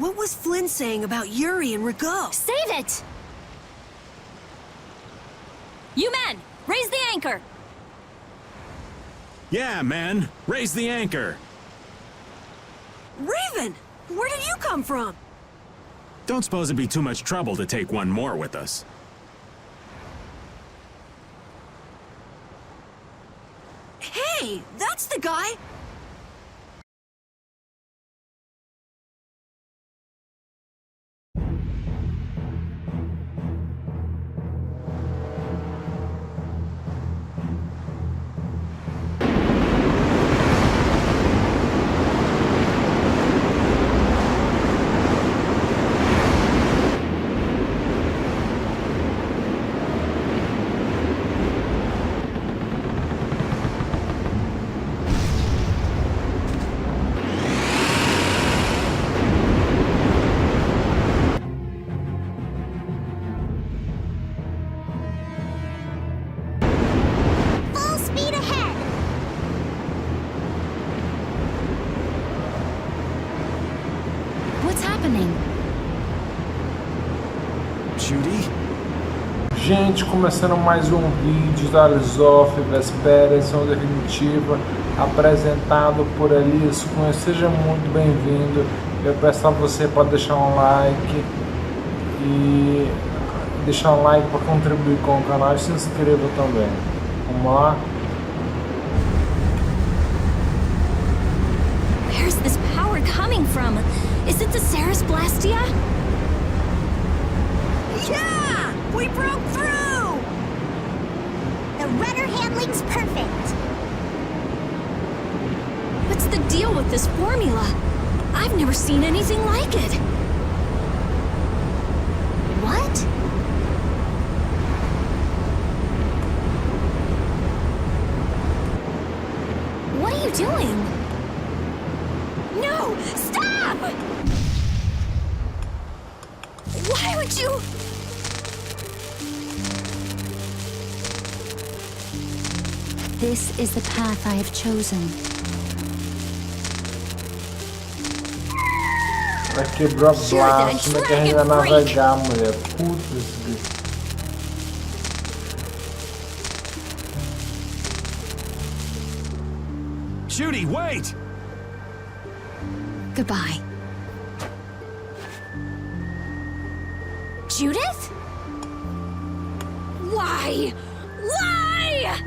What was Flynn saying about Yuri and Rigaud? Save it! You men, raise the anchor! Yeah, man. Raise the anchor. Raven! Where did you come from? Don't suppose it'd be too much trouble to take one more with us. Hey, that's the guy! Gente, começando mais um vídeo da Lisof Vesperia, edição definitiva, apresentado por Alice Cunha. Seja muito bem-vindo. Eu peço a você para deixar um like para contribuir com o canal e se inscreva também. Vamos lá. Where's this power coming from? Is it the Ceres Blastia? Yeah! We broke through! The rudder handling's perfect. What's the deal with this formula? I've never seen anything like it. What? What are you doing? No! Stop! Why would you... This is the path I have chosen. Vai quebrar o braço, como é que a gente vai navegar, mulher? Putz, bicho. Judy, wait! Goodbye. Judith? Why? Why?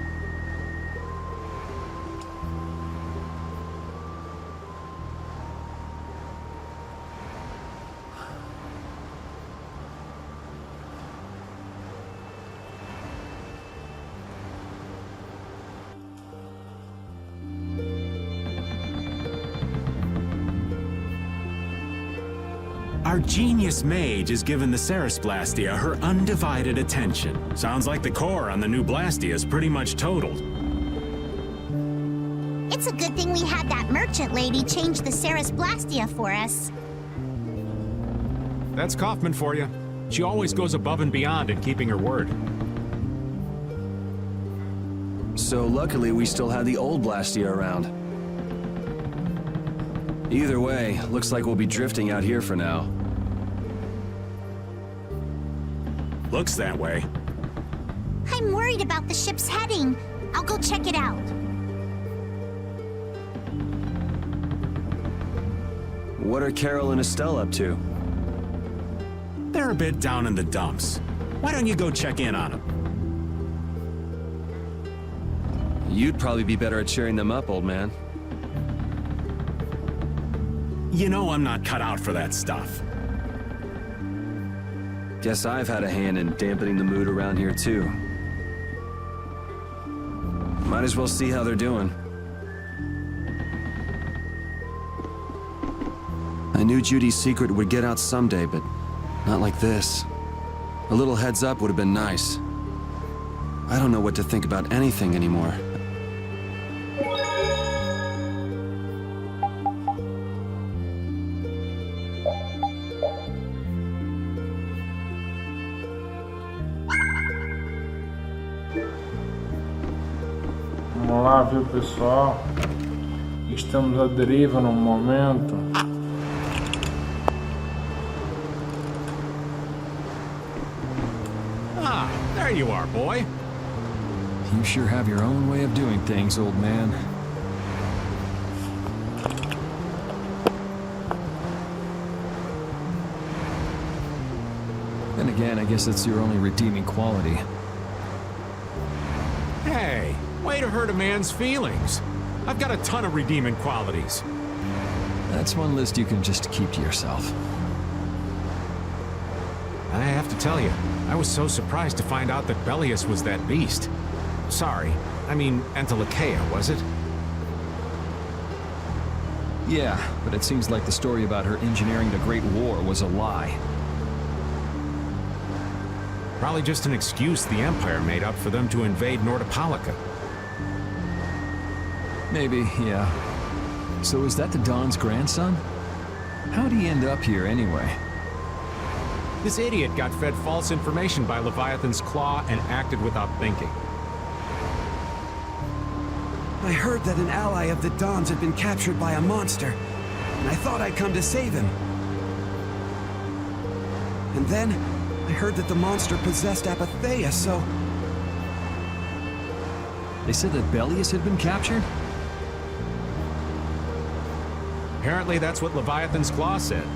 Our genius mage has given the Ceres Blastia her undivided attention. Sounds like the core on the new Blastia is pretty much totaled. It's a good thing we had that merchant lady change the Ceres Blastia for us. That's Kaufman for you. She always goes above and beyond in keeping her word. So luckily we still had the old Blastia around. Either way, looks like we'll be drifting out here for now. Looks that way. I'm worried about the ship's heading. I'll go check it out. What are Carol and Estelle up to? They're a bit down in the dumps. Why don't you go check in on them? You'd probably be better at cheering them up, old man. You know I'm not cut out for that stuff. Guess I've had a hand in dampening the mood around here, too. Might as well see how they're doing. I knew Judy's secret would get out someday, but not like this. A little heads up would have been nice. I don't know what to think about anything anymore. Vamos lá, viu, pessoal? Estamos à deriva no momento. you are, boy. You sure have your own way of doing things, old man. Then again, I guess that's your only redeeming quality. Hey, way to hurt a man's feelings. I've got a ton of redeeming qualities. That's one list you can just keep to yourself. I have to tell you, I was so surprised to find out that Bellius was that beast. Sorry, I mean Entelikeia, was it? Yeah, but it seems like the story about her engineering the Great War was a lie. Probably just an excuse the Empire made up for them to invade Nordopolica. Maybe, yeah. So is that the Don's grandson? How'd he end up here anyway? This idiot got fed false information by Leviathan's Claw and acted without thinking. I heard that an ally of the Don's had been captured by a monster, and I thought I'd come to save him. And then, I heard that the monster possessed Apatheia, so... They said that Bellius had been captured? Apparently that's what Leviathan's Claw said.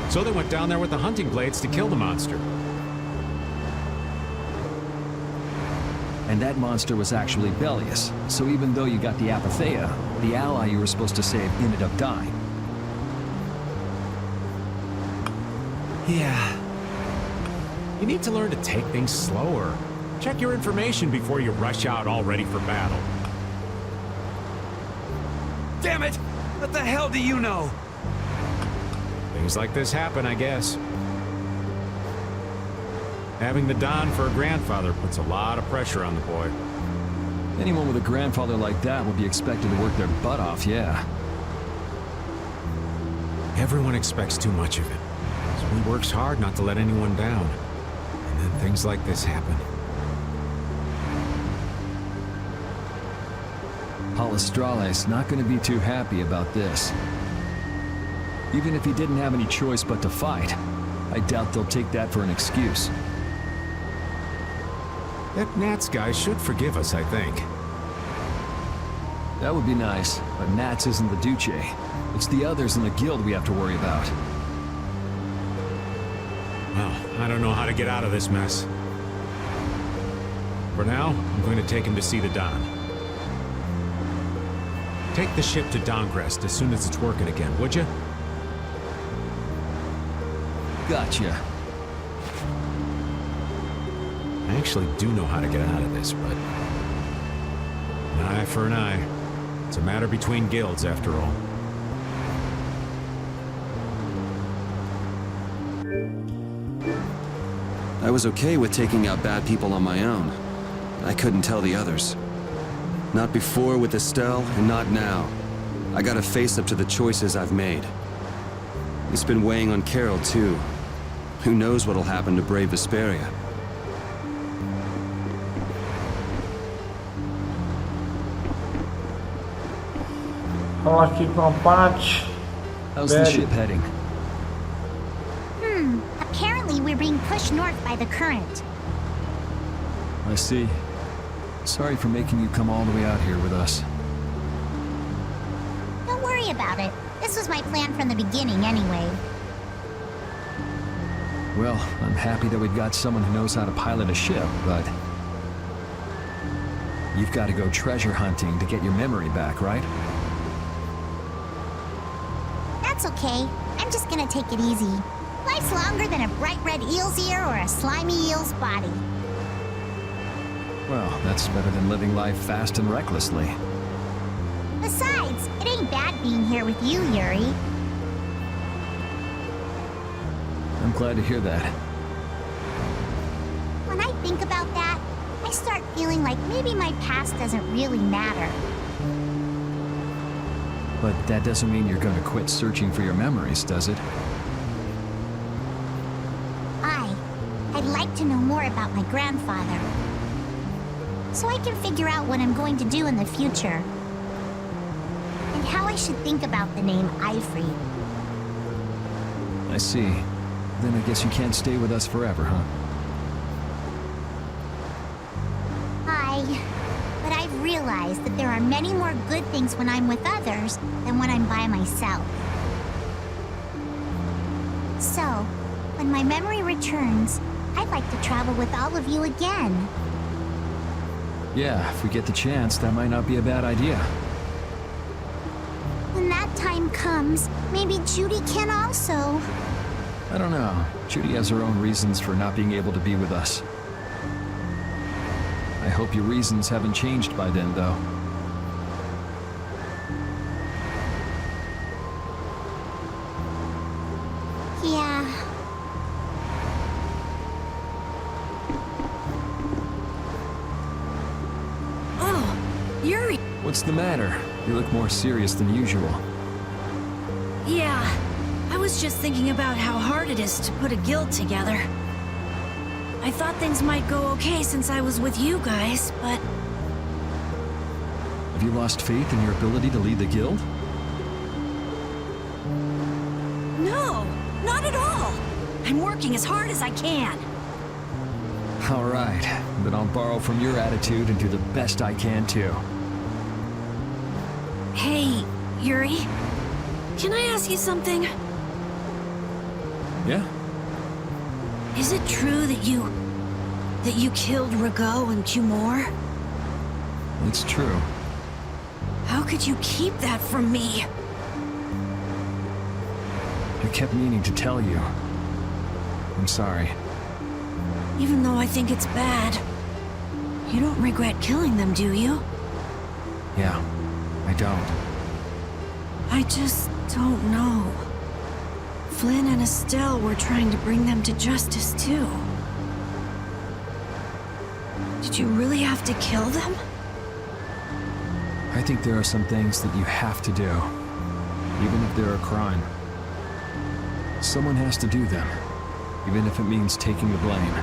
So they went down there with the hunting blades to kill the monster. And that monster was actually Bellius. So even though you got the Apatheia, the ally you were supposed to save ended up dying. Yeah. You need to learn to take things slower. Check your information before you rush out all ready for battle. Damn it! What the hell do you know? Things like this happen, I guess. Having the Don for a grandfather puts a lot of pressure on the boy. Anyone with a grandfather like that will be expected to work their butt off, yeah. Everyone expects too much of him. So he works hard not to let anyone down. And then things like this happen. Palestrale's not going to be too happy about this. Even if he didn't have any choice but to fight, I doubt they'll take that for an excuse. That Nats guy should forgive us, I think. That would be nice, but Nats isn't the Duce. It's the others in the guild we have to worry about. Well, I don't know how to get out of this mess. For now, I'm going to take him to see the Don. Take the ship to Dongrest as soon as it's working again, would you? Gotcha. I actually do know how to get out of this, but... an eye for an eye. It's a matter between guilds, after all. I was okay with taking out bad people on my own. I couldn't tell the others. Not before with Estelle, and not now. I gotta face up to the choices I've made. It's been weighing on Carol, too. Who knows what'll happen to brave Vesperia? Fala aqui com a Paty. How's the ship heading? Apparently we're being pushed north by the current. I see. Sorry for making you come all the way out here with us. Don't worry about it. This was my plan from the beginning anyway. Well, I'm happy that we've got someone who knows how to pilot a ship, but... you've got to go treasure hunting to get your memory back, right? That's okay. I'm just gonna take it easy. Life's longer than a bright red eel's ear or a slimy eel's body. Well, that's better than living life fast and recklessly. Besides, it ain't bad being here with you, Yuri. I'm glad to hear that. When I think about that, I start feeling like maybe my past doesn't really matter. But that doesn't mean you're going to quit searching for your memories, does it? I'd like to know more about my grandfather. So I can figure out what I'm going to do in the future. And how I should think about the name Ifrit. I see. Then I guess you can't stay with us forever, huh? realize that there are many more good things when I'm with others than when I'm by myself. So, when my memory returns, I'd like to travel with all of you again. Yeah, if we get the chance, that might not be a bad idea. When that time comes, maybe Judy can also. I don't know. Judy has her own reasons for not being able to be with us. I hope your reasons haven't changed by then, though. Yeah. Oh, Yuri. What's the matter? You look more serious than usual. Yeah, I was just thinking about how hard it is to put a guild together. I thought things might go okay since I was with you guys, but... Have you lost faith in your ability to lead the guild? No, not at all. I'm working as hard as I can. All right, then I'll borrow from your attitude and do the best I can too. Hey, Yuri. Can I ask you something? Yeah? Is it true that you killed Rigaud and Cumore? It's true. How could you keep that from me? I kept meaning to tell you. I'm sorry. Even though I think it's bad, you don't regret killing them, do you? Yeah, I don't. I just don't know. Flynn and Estelle were trying to bring them to justice, too. Did you really have to kill them? I think there are some things that you have to do, even if they're a crime. Someone has to do them, even if it means taking the blame.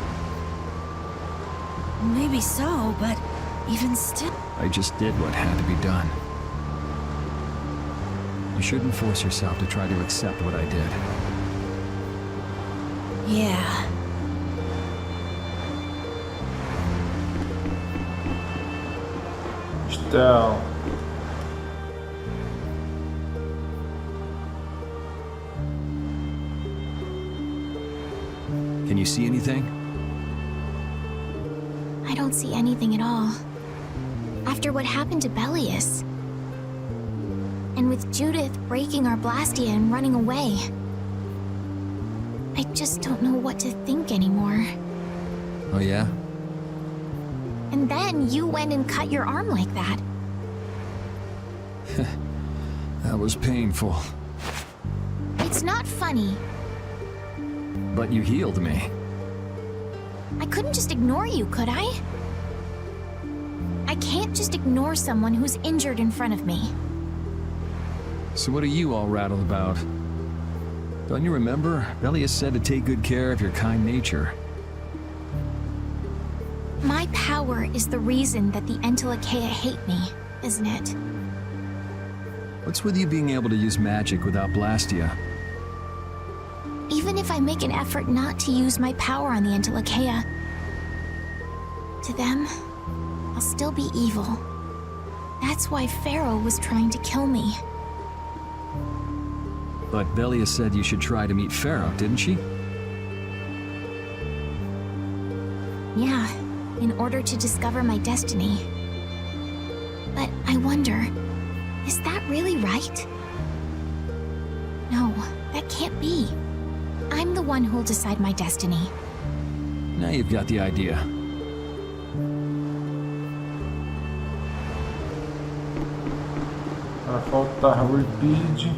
Maybe so, but even still... I just did what had to be done. You shouldn't force yourself to try to accept what I did. Yeah. Estelle. Can you see anything? I don't see anything at all. After what happened to Bellius. And with Judith breaking our Blastia and running away. I just don't know what to think anymore. Oh yeah? And then you went and cut your arm like that. That was painful. It's not funny. But you healed me. I couldn't just ignore you, could I? I can't just ignore someone who's injured in front of me. So what are you all rattled about? Don't you remember? Bellius said to take good care of your kind nature. My power is the reason that the Entelekea hate me, isn't it? What's with you being able to use magic without Blastia? Even if I make an effort not to use my power on the Entelekea, to them, I'll still be evil. That's why Pharaoh was trying to kill me. But Bellius said you should try to meet Pharaoh, didn't she? Yeah, in order to discover my destiny. But I wonder, is that really right? No, that can't be. I'm the one who'll decide my destiny. Now you've got the idea. Vai faltar repeat.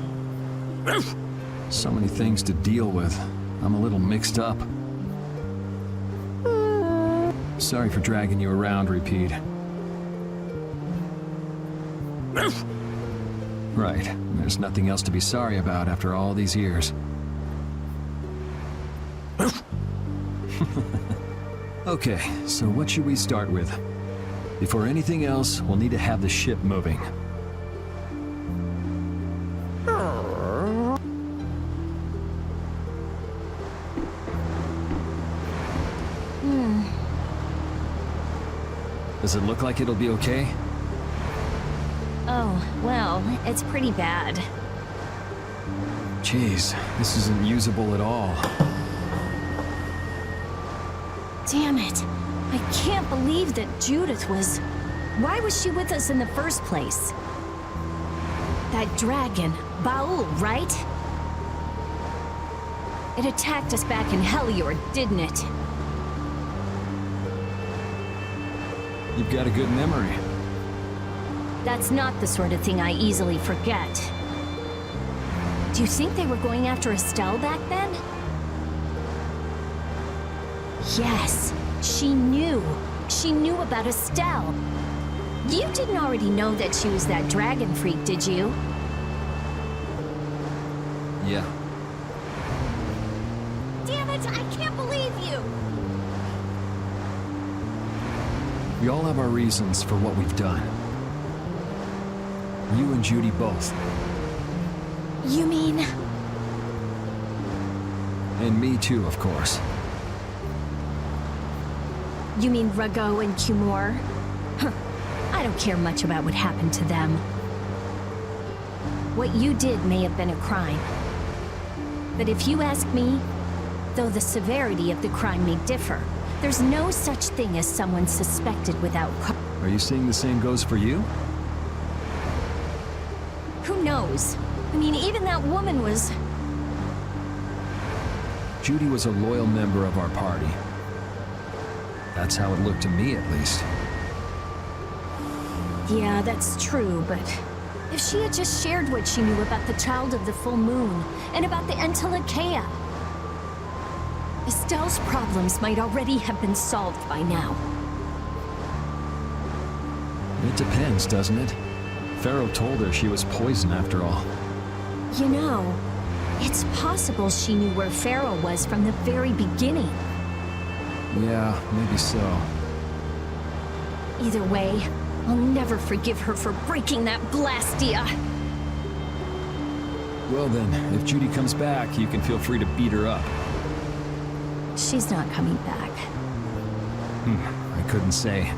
So many things to deal with. I'm a little mixed up. Sorry for dragging you around, Repeat. Right. There's nothing else to be sorry about after all these years. Okay, so what should we start with? Before anything else, we'll need to have the ship moving. Hmm. Does it look like it'll be okay? Oh, well, it's pretty bad. Jeez, this isn't usable at all. Damn it. I can't believe that Judith was... Why was she with us in the first place? That dragon, Baul, right? It attacked us back in Heliord, didn't it? You've got a good memory. That's not the sort of thing I easily forget. Do you think they were going after Estelle back then? Yes, she knew. She knew about Estelle. You didn't already know that she was that dragon freak, did you? Yeah. Damn it, I can't believe you! We all have our reasons for what we've done. You and Judy both. You mean... And me too, of course. You mean Rago and Cumor? Huh. I don't care much about what happened to them. What you did may have been a crime. But if you ask me, though the severity of the crime may differ, there's no such thing as someone suspected without Are you saying the same goes for you? Who knows? I mean, even that woman was... Judy was a loyal member of our party. That's how it looked to me, at least. Yeah, that's true, but... If she had just shared what she knew about the Child of the Full Moon, and about the Entelekea, Estelle's problems might already have been solved by now. It depends, doesn't it? Pharaoh told her she was poison after all. You know, it's possible she knew where Pharaoh was from the very beginning. Yeah, maybe so. Either way, I'll never forgive her for breaking that Blastia. Well then, if Judy comes back, you can feel free to beat her up. She's not coming back. I couldn't say.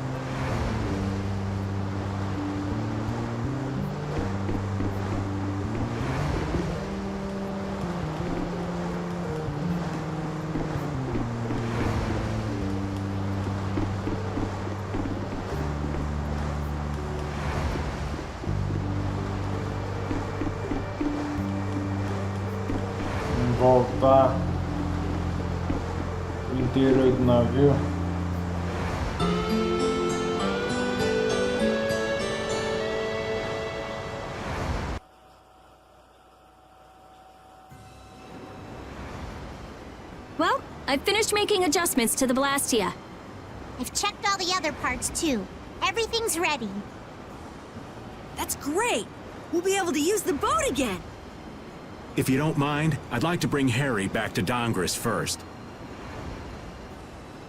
Voltar o interior do navio. Well, I finished making adjustments to the Blastia. I've checked all the other parts too. Everything's ready. That's great! We'll be able to use the boat again! If you don't mind, I'd like to bring Harry back to Dongris first.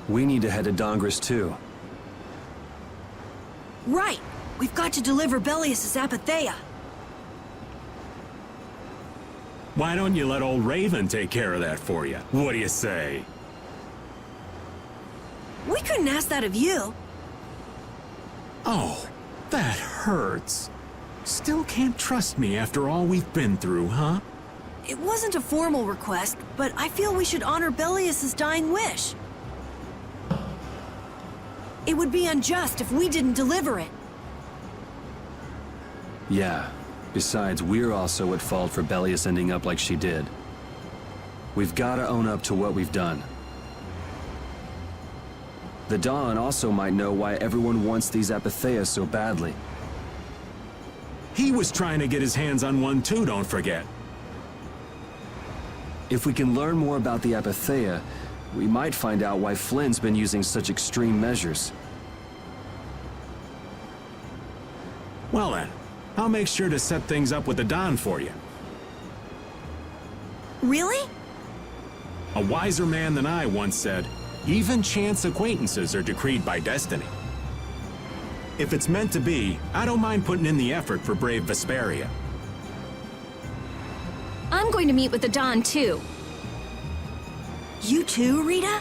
We need to head to Dongris too. Right! We've got to deliver Belius's Apatheia. Why don't you let old Raven take care of that for you? What do you say? We couldn't ask that of you. Oh, that hurts. Still can't trust me after all we've been through, huh? It wasn't a formal request, but I feel we should honor Belius's dying wish. It would be unjust if we didn't deliver it. Yeah. Besides, we're also at fault for Belius ending up like she did. We've got to own up to what we've done. The Dawn also might know why everyone wants these Apatheia so badly. He was trying to get his hands on one too, don't forget. If we can learn more about the Apatheia, we might find out why Flynn's been using such extreme measures. Well then, I'll make sure to set things up with the Don for you. Really? A wiser man than I once said, even chance acquaintances are decreed by destiny. If it's meant to be, I don't mind putting in the effort for brave Vesperia. I'm going to meet with the Don, too. You too, Rita?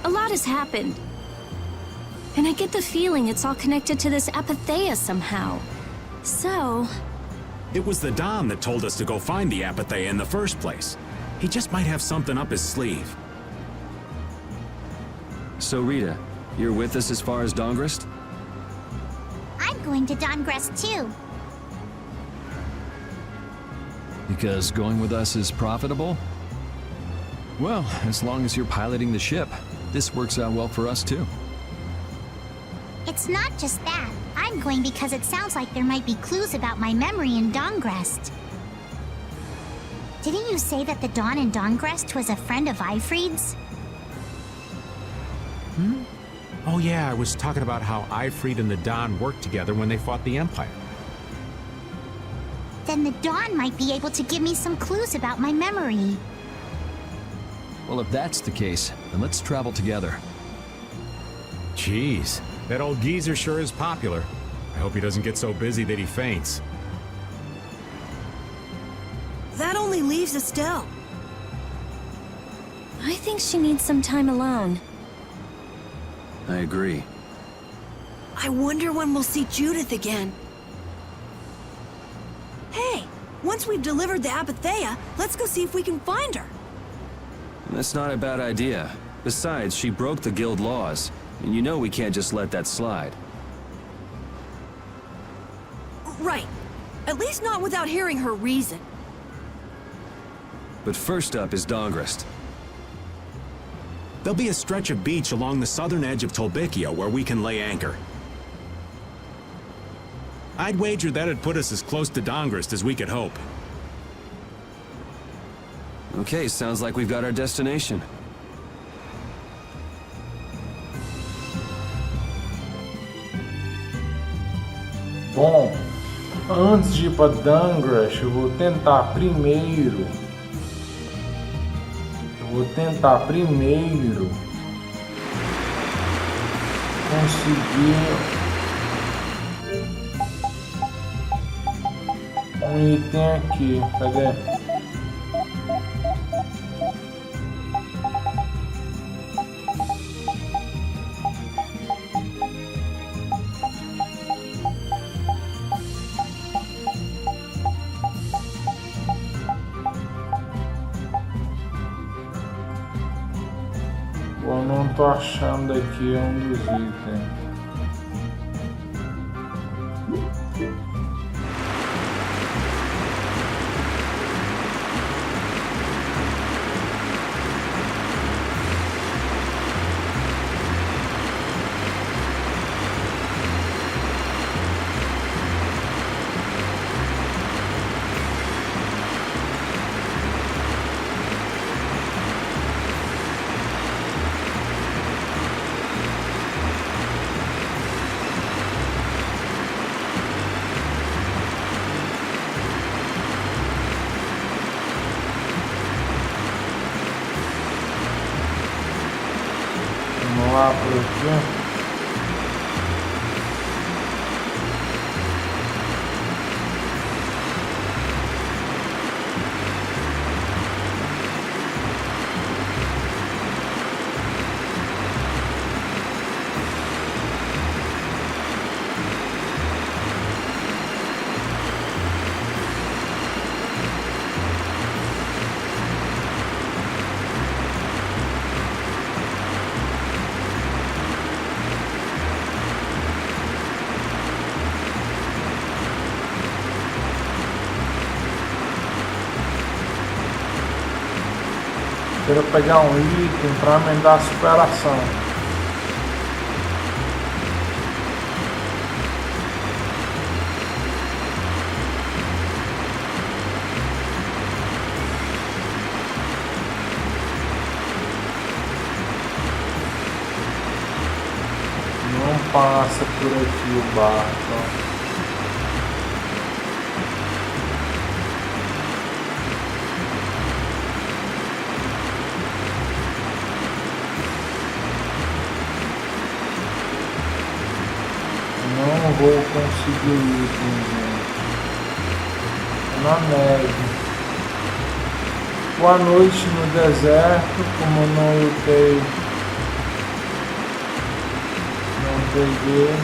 A lot has happened. And I get the feeling it's all connected to this Apatheia somehow. So, It was the Don that told us to go find the Apathea in the first place. He just might have something up his sleeve. So Rita, you're with us as far as Dongrest? I'm going to Dongrest too. Because going with us is profitable? Well, as long as you're piloting the ship, this works out well for us too. It's not just that. I'm going because it sounds like there might be clues about my memory in Dongrest. Didn't you say that the Dawn in Dongrest was a friend of Ifried's? Oh yeah, I was talking about how Ifried and the Don worked together when they fought the Empire. Then the Dawn might be able to give me some clues about my memory. Well, if that's the case, then let's travel together. Jeez, that old geezer sure is popular. I hope he doesn't get so busy that he faints. that only leaves Estelle. I think she needs some time alone. I agree. I wonder when we'll see Judith again. Hey, once we've delivered the Apathea, let's go see if we can find her. That's not a bad idea. Besides, she broke the guild laws, and you know we can't just let that slide. Right. At least not without hearing her reason. But first up is Dongrest. There'll be a stretch of beach along the southern edge of Tolbikia where we can lay anchor. I'd wager that'd put us as close to Dongrest as we could hope. Okay, sounds like we've got our destination. Bom, antes de ir para Dongrest, eu vou tentar primeiro conseguir um item aqui. Cadê? Eu não tô achando aqui um dos itens. Vamos lá por aqui. Quero pegar um item para aumentar a superação. Não passa por aqui o barco. Não vou conseguir item, gente. Na neve. Boa noite no deserto, como não lutei. Não peguei.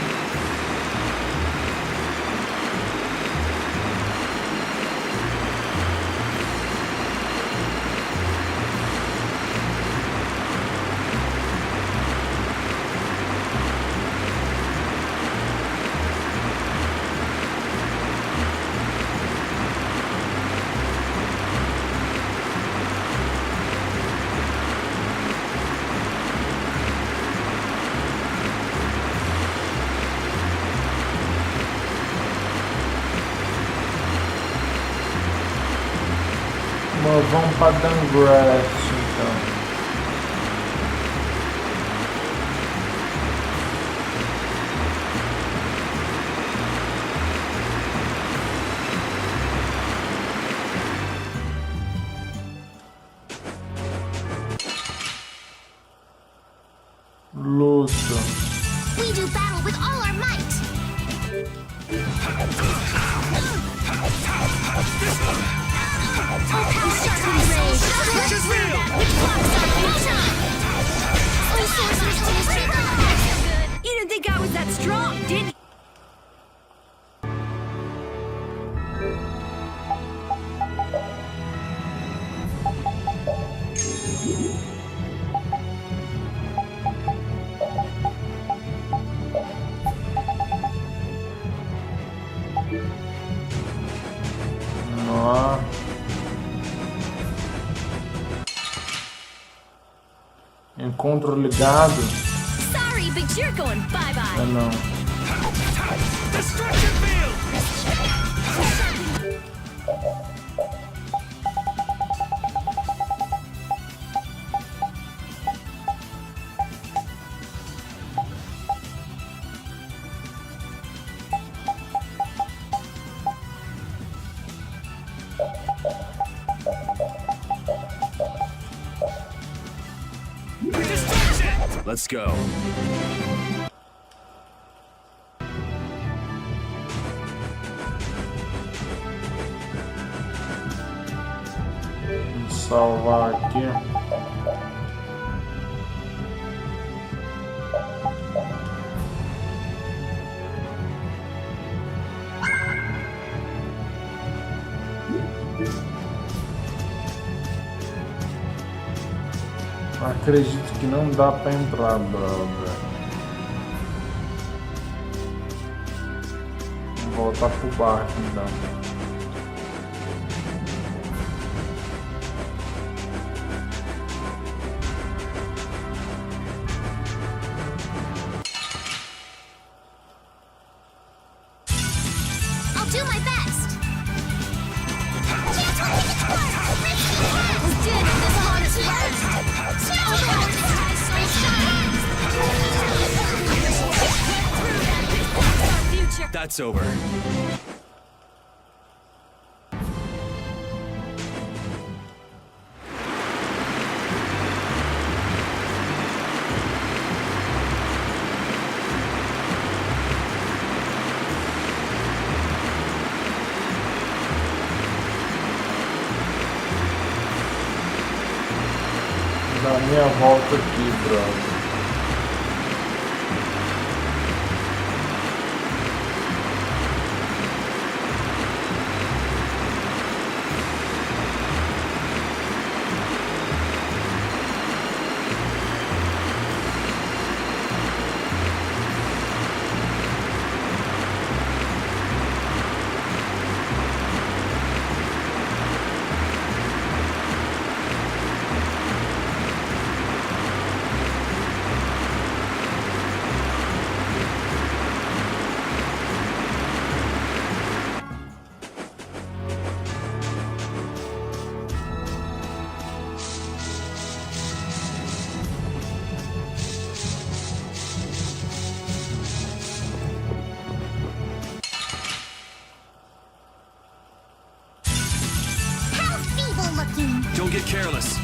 Mas vamos para Dungrass, então. Luta. We do battle with all our might. You didn't think I was that strong, did you? Ó. Encontro ligado. Sorry, but you're going bye-bye. É não. Let's go. Vou salvar aqui. Acredito que não dá pra entrar, brother. Vou voltar pro barco então. I'll do my best. Chance will make it to work. Let's do this honest work. That's over. Dá minha volta aqui, brother. Don't get careless.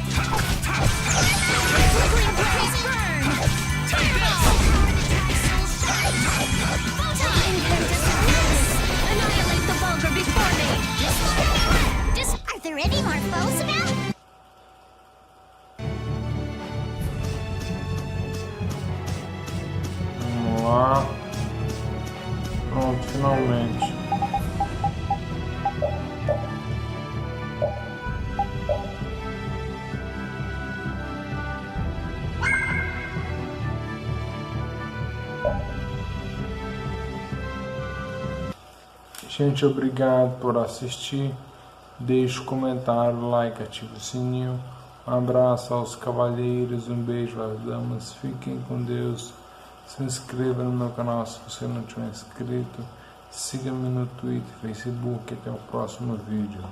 Annihilate the vulgar before me! Are there any more foes about? Vamos lá. Pronto, finalmente. Gente, obrigado por assistir. Deixe um comentário, like, ative o sininho. Um abraço aos cavalheiros, um beijo às damas. Fiquem com Deus. Se inscreva no meu canal se você não tiver inscrito. Siga-me no Twitter, Facebook. Até o próximo vídeo.